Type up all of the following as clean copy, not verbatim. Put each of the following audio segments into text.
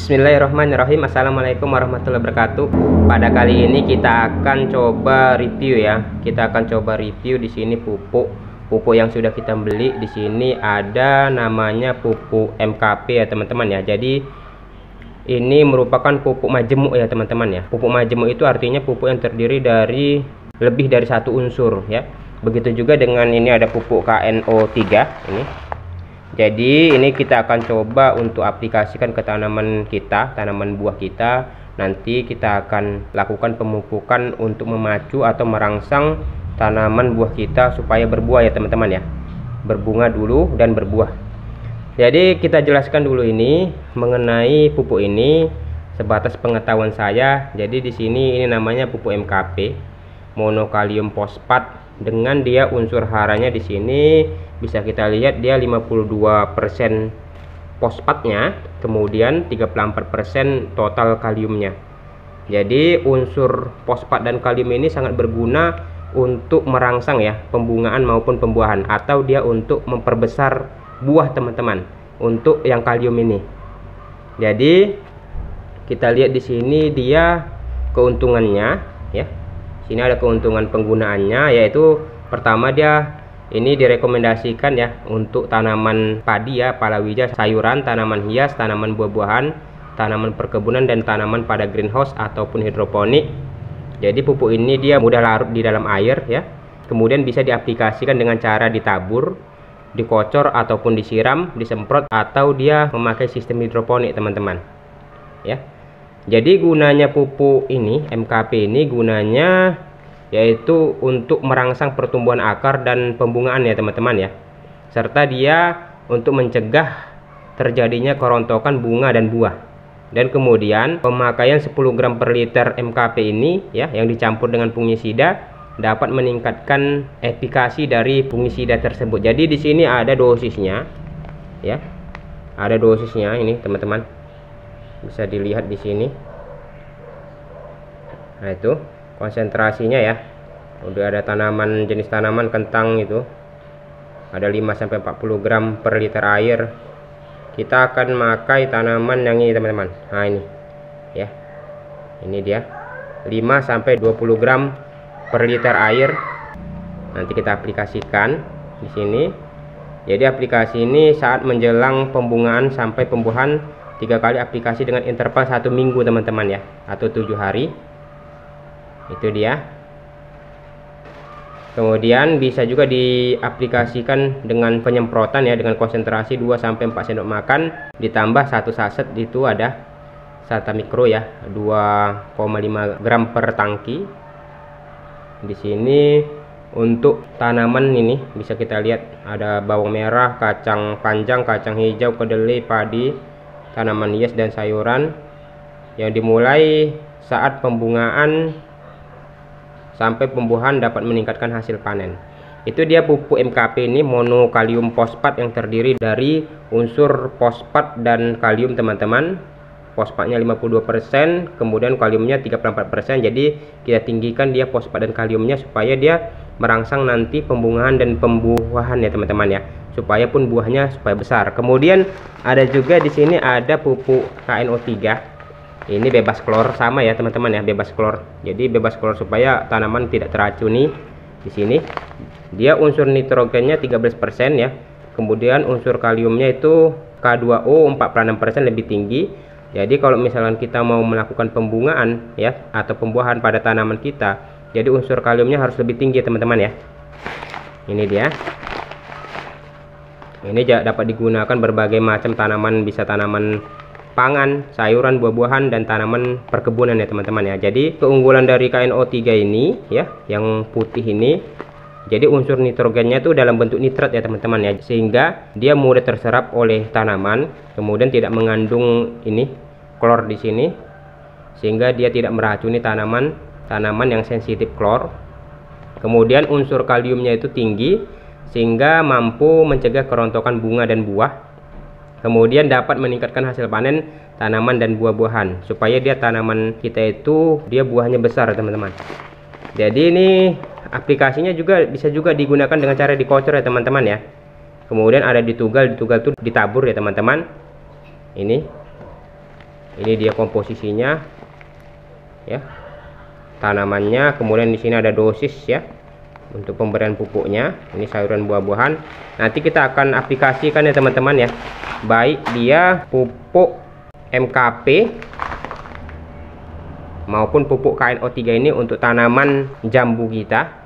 Bismillahirrahmanirrahim. Assalamualaikum warahmatullahi wabarakatuh. Pada kali ini kita akan coba review ya. Kita akan coba review di sini pupuk yang sudah kita beli. Di sini ada namanya pupuk MKP ya teman-teman ya. Jadi ini merupakan pupuk majemuk ya teman-teman ya. Pupuk majemuk itu artinya pupuk yang terdiri dari lebih dari satu unsur ya. Begitu juga dengan ini ada pupuk KNO3 ini. Jadi ini kita akan coba untuk aplikasikan ke tanaman kita, tanaman buah kita. Nanti kita akan lakukan pemupukan untuk memacu atau merangsang tanaman buah kita supaya berbuah ya teman-teman ya. Berbunga dulu dan berbuah. Jadi kita jelaskan dulu ini mengenai pupuk ini sebatas pengetahuan saya. Jadi di sini ini namanya pupuk MKP, monokalium fosfat, dengan dia unsur haranya di sini bisa kita lihat dia 52% fosfatnya, kemudian 34% total kaliumnya. Jadi unsur fosfat dan kalium ini sangat berguna untuk merangsang ya pembungaan maupun pembuahan, atau dia untuk memperbesar buah teman-teman untuk yang kalium ini. Jadi kita lihat di sini dia keuntungannya ya. Sini ada keuntungan penggunaannya, yaitu pertama dia ini direkomendasikan ya untuk tanaman padi ya, palawija, sayuran, tanaman hias, tanaman buah-buahan, tanaman perkebunan, dan tanaman pada greenhouse ataupun hidroponik. Jadi pupuk ini dia mudah larut di dalam air ya. Kemudian bisa diaplikasikan dengan cara ditabur, dikocor ataupun disiram, disemprot, atau dia memakai sistem hidroponik teman-teman. Ya. Jadi gunanya pupuk ini MKP ini gunanya yaitu untuk merangsang pertumbuhan akar dan pembungaan ya teman-teman ya, serta dia untuk mencegah terjadinya kerontokan bunga dan buah. Dan kemudian pemakaian 10 gram per liter MKP ini ya yang dicampur dengan fungisida dapat meningkatkan efikasi dari fungisida tersebut. Jadi di sini ada dosisnya ya, ada dosisnya ini teman-teman, bisa dilihat di sini. Nah itu konsentrasinya ya. Udah ada tanaman, jenis tanaman kentang itu ada 5-40 gram per liter air. Kita akan memakai tanaman yang ini teman-teman. Nah ini ya, ini dia 5-20 gram per liter air. Nanti kita aplikasikan di sini. Jadi aplikasi ini saat menjelang pembungaan sampai pembuahan 3 kali aplikasi dengan interval 1 minggu teman-teman ya, atau 7 hari. Itu dia. Kemudian bisa juga diaplikasikan dengan penyemprotan ya, dengan konsentrasi 2-4 sendok makan ditambah 1 saset itu ada Sata Mikro ya, 2,5 gram per tangki. Di sini untuk tanaman ini bisa kita lihat ada bawang merah, kacang panjang, kacang hijau, kedelai, padi, tanaman hias dan sayuran yang dimulai saat pembungaan sampai pembuahan dapat meningkatkan hasil panen. Itu dia pupuk MKP ini, monokalium fosfat, yang terdiri dari unsur fosfat dan kalium teman-teman. Fosfatnya 52%, kemudian kaliumnya 34%. Jadi kita tinggikan dia fosfat dan kaliumnya supaya dia merangsang nanti pembungaan dan pembuahan ya teman-teman ya, supaya pun buahnya supaya besar. Kemudian ada juga di sini ada pupuk KNO3. Ini bebas klor sama ya teman-teman ya, bebas klor. Jadi bebas klor supaya tanaman tidak teracuni. Di sini dia unsur nitrogennya 13% ya. Kemudian unsur kaliumnya itu K2O 46% lebih tinggi. Jadi kalau misalkan kita mau melakukan pembungaan ya atau pembuahan pada tanaman kita, jadi unsur kaliumnya harus lebih tinggi teman-teman ya. Ini dia. Ini dapat digunakan berbagai macam tanaman, bisa tanaman pangan, sayuran, buah-buahan, dan tanaman perkebunan ya teman-teman ya. Jadi keunggulan dari KNO3 ini ya, yang putih ini, jadi unsur nitrogennya itu dalam bentuk nitrat ya teman-teman ya, sehingga dia mudah terserap oleh tanaman, kemudian tidak mengandung ini klor di sini, sehingga dia tidak meracuni tanaman yang sensitif klor. Kemudian unsur kaliumnya itu tinggi sehingga mampu mencegah kerontokan bunga dan buah. Kemudian dapat meningkatkan hasil panen tanaman dan buah-buahan, supaya dia tanaman kita itu dia buahnya besar teman-teman. Jadi ini aplikasinya juga bisa juga digunakan dengan cara dikocor ya teman-teman ya. Kemudian ada ditugal tuh ditabur ya teman-teman. Ini Ini dia komposisinya ya, tanamannya. Kemudian di sini ada dosis ya untuk pemberian pupuknya. Ini sayuran buah-buahan. Nanti kita akan aplikasikan ya teman-teman ya, baik dia pupuk MKP maupun pupuk KNO3 ini untuk tanaman jambu kita.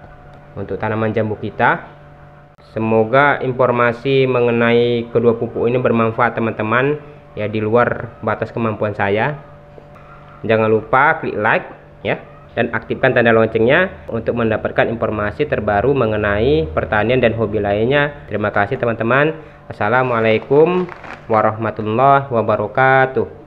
Semoga informasi mengenai kedua pupuk ini bermanfaat teman-teman ya, di luar batas kemampuan saya. Jangan lupa klik like ya, dan aktifkan tanda loncengnya untuk mendapatkan informasi terbaru mengenai pertanian dan hobi lainnya. Terima kasih teman-teman. Assalamualaikum warahmatullahi wabarakatuh.